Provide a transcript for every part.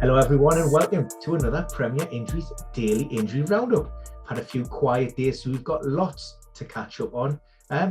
Hello everyone and welcome to another Premier Injuries Daily Injury Roundup. Had a few quiet days, so we've got lots to catch up on.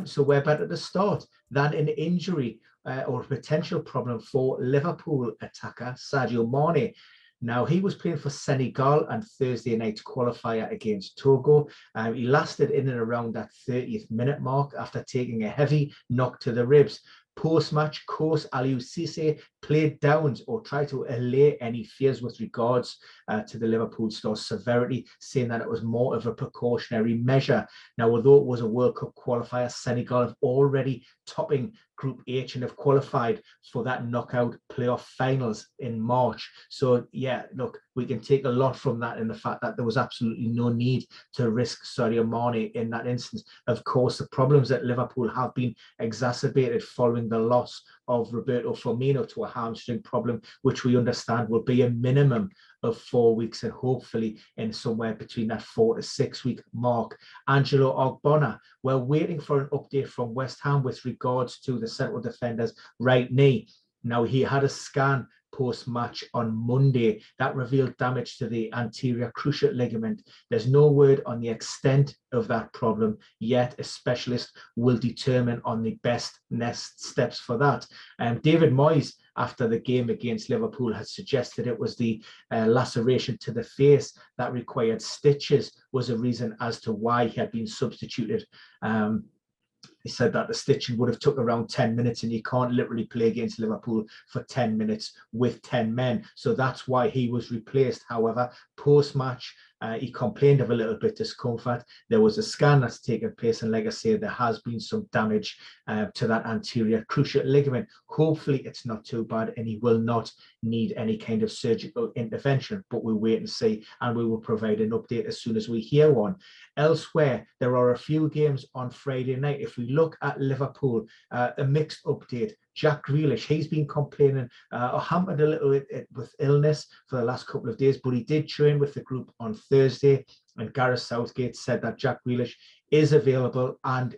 So where better to start than an injury or a potential problem for Liverpool attacker Sadio Mane. Now, he was playing for Senegal on Thursday night's qualifier against Togo. He lasted in and around that 30th minute mark after taking a heavy knock to the ribs. Post-match, coach Aliou Cisse played down or tried to allay any fears with regards to the Liverpool star's severity, saying that it was more of a precautionary measure. Now, although it was a World Cup qualifier, Senegal have already topping Group H and have qualified for that knockout playoff finals in March. So, yeah, look, we can take a lot from that in the fact that there was absolutely no need to risk Sadio Mane in that instance. Of course, the problems at Liverpool have been exacerbated following the loss of Roberto Firmino to a hamstring problem, which we understand will be a minimum of 4 weeks and hopefully in somewhere between that 4 to 6 week mark. Angelo Ogbonna, we're waiting for an update from West Ham with regards to the central defender's right knee. Now, he had a scan post-match on Monday that revealed damage to the anterior cruciate ligament. There's no word on the extent of that problem yet. A specialist will determine on the best next steps for that. David Moyes, after the game against Liverpool, had suggested it was the laceration to the face that required stitches was a reason as to why he had been substituted. He said that the stitching would have took around 10 minutes and you can't literally play against Liverpool for 10 minutes with 10 men. So that's why he was replaced. However, post-match, he complained of a little bit of discomfort. There was a scan that's taken place, and like I say, there has been some damage to that anterior cruciate ligament. Hopefully, it's not too bad, and he will not need any kind of surgical intervention. But we'll wait and see, and we will provide an update as soon as we hear one. Elsewhere, there are a few games on Friday night. If we look at Liverpool, a mixed update. Jack Grealish, he's been complaining or hampered a little bit with illness for the last couple of days, but he did train with the group on Thursday, and Gareth Southgate said that Jack Grealish is available and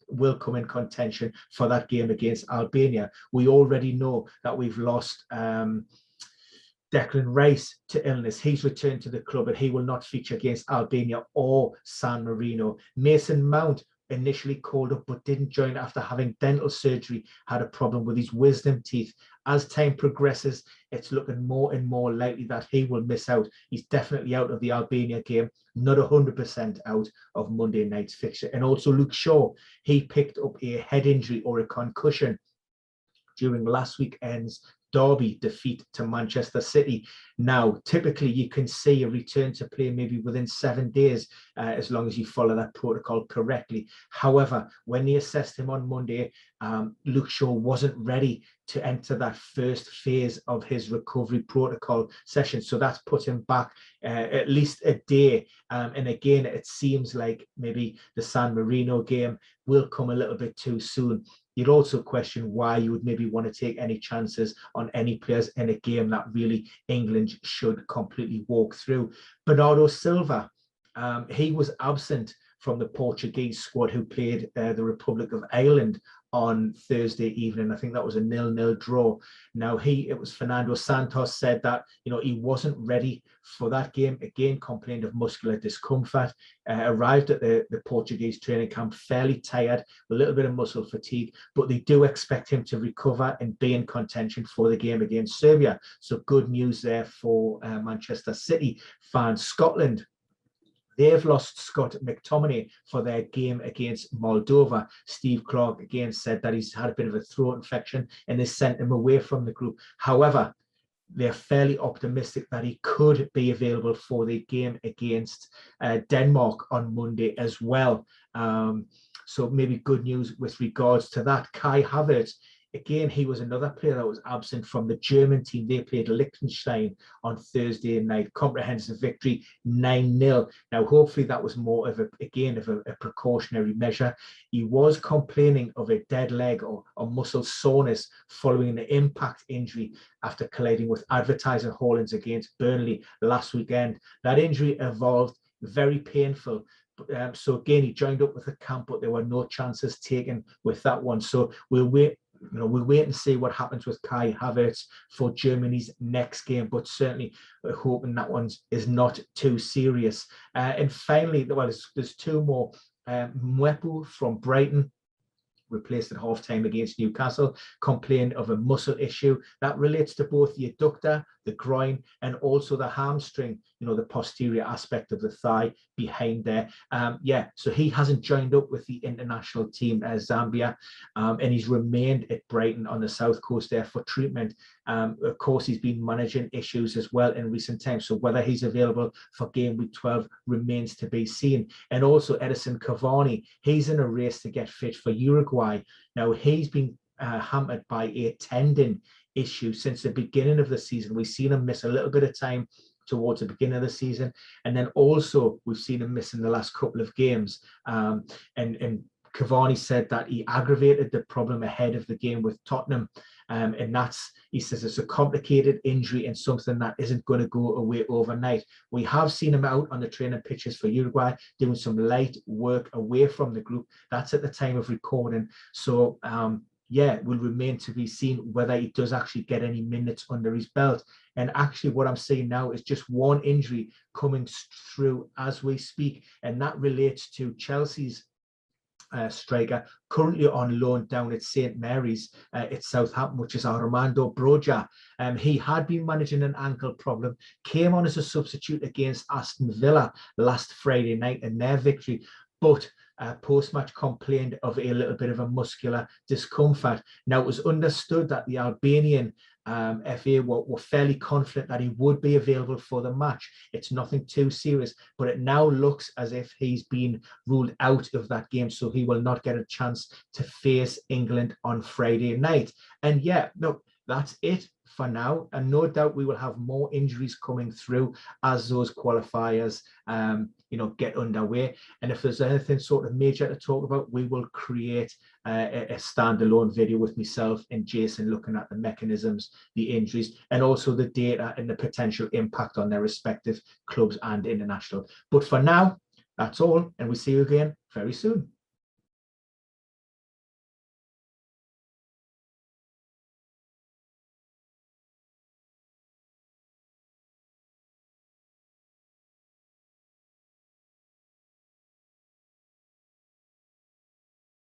will come in contention for that game against Albania. We already know that we've lost Declan Rice to illness. He's returned to the club and he will not feature against Albania or San Marino. Mason Mount, initially called up but didn't join after having dental surgery, had a problem with his wisdom teeth. As time progresses, it's looking more and more likely that he will miss out. He's definitely out of the Albania game, not 100% out of Monday night's fixture. And also Luke Shaw, he picked up a head injury or a concussion during last weekend's Derby defeat to Manchester City. Now, typically you can see a return to play maybe within 7 days, as long as you follow that protocol correctly. However, when they assessed him on Monday, Luke Shaw wasn't ready to enter that first phase of his recovery protocol session. So that's put him back at least a day. And again, it seems like maybe the San Marino game will come a little bit too soon. You'd also question why you would maybe want to take any chances on any players in a game that really England should completely walk through. Bernardo Silva, he was absent from the Portuguese squad who played the Republic of Ireland on Thursday evening. I think that was a 0-0 draw. Now, it was Fernando Santos said that, he wasn't ready for that game. Again, complained of muscular discomfort, arrived at the Portuguese training camp fairly tired, a little bit of muscle fatigue, but they do expect him to recover and be in contention for the game against Serbia. So good news there for Manchester City fans. Scotland, they've lost Scott McTominay for their game against Moldova. Steve Clarke again said that he's had a bit of a throat infection and they sent him away from the group. However, they're fairly optimistic that he could be available for the game against Denmark on Monday as well. So maybe good news with regards to that. Kai Havertz, again, he was another player that was absent from the German team. They played Liechtenstein on Thursday night. Comprehensive victory, 9-0. Now, hopefully that was more of a precautionary measure. He was complaining of a dead leg or muscle soreness following an impact injury after colliding with Advertiser Haaland against Burnley last weekend. That injury evolved, very painful. So again, he joined up with the camp, but there were no chances taken with that one. So we'll wait we'll wait and see what happens with Kai Havertz for Germany's next game, but certainly hoping that one is not too serious. And finally, well, there's two more. Mwepu from Brighton, replaced at half-time against Newcastle, complained of a muscle issue that relates to both the adductor, the groin, and also the hamstring, the posterior aspect of the thigh behind there. So he hasn't joined up with the international team Zambia, and he's remained at Brighton on the south coast there for treatment. Of course, he's been managing issues as well in recent times, so whether he's available for game week 12 remains to be seen. And also Edinson Cavani, he's in a race to get fit for Uruguay. Now, he's been hampered by a tendon issue since the beginning of the season. We've seen him miss a little bit of time towards the beginning of the season, and then also we've seen him miss in the last couple of games. And Cavani said that he aggravated the problem ahead of the game with Tottenham. And he says it's a complicated injury and something that isn't going to go away overnight. We have seen him out on the training pitches for Uruguay doing some light work away from the group. That's at the time of recording. So, it will remain to be seen whether he does actually get any minutes under his belt. And actually what I'm seeing now is just one injury coming through as we speak, and that relates to Chelsea's striker currently on loan down at St Mary's at Southampton, which is Armando Broja. He had been managing an ankle problem, came on as a substitute against Aston Villa last Friday night in their victory, but post-match complained of a little bit of a muscular discomfort. Now, it was understood that the Albanian FA were fairly confident that he would be available for the match. It's nothing too serious, but it now looks as if he's been ruled out of that game, so he will not get a chance to face England on Friday night. And that's it for now, and no doubt we will have more injuries coming through as those qualifiers get underway. And if there's anything sort of major to talk about, we will create a standalone video with myself and Jason looking at the mechanisms, the injuries, and also the data and the potential impact on their respective clubs and international. But for now, that's all, and we'll see you again very soon.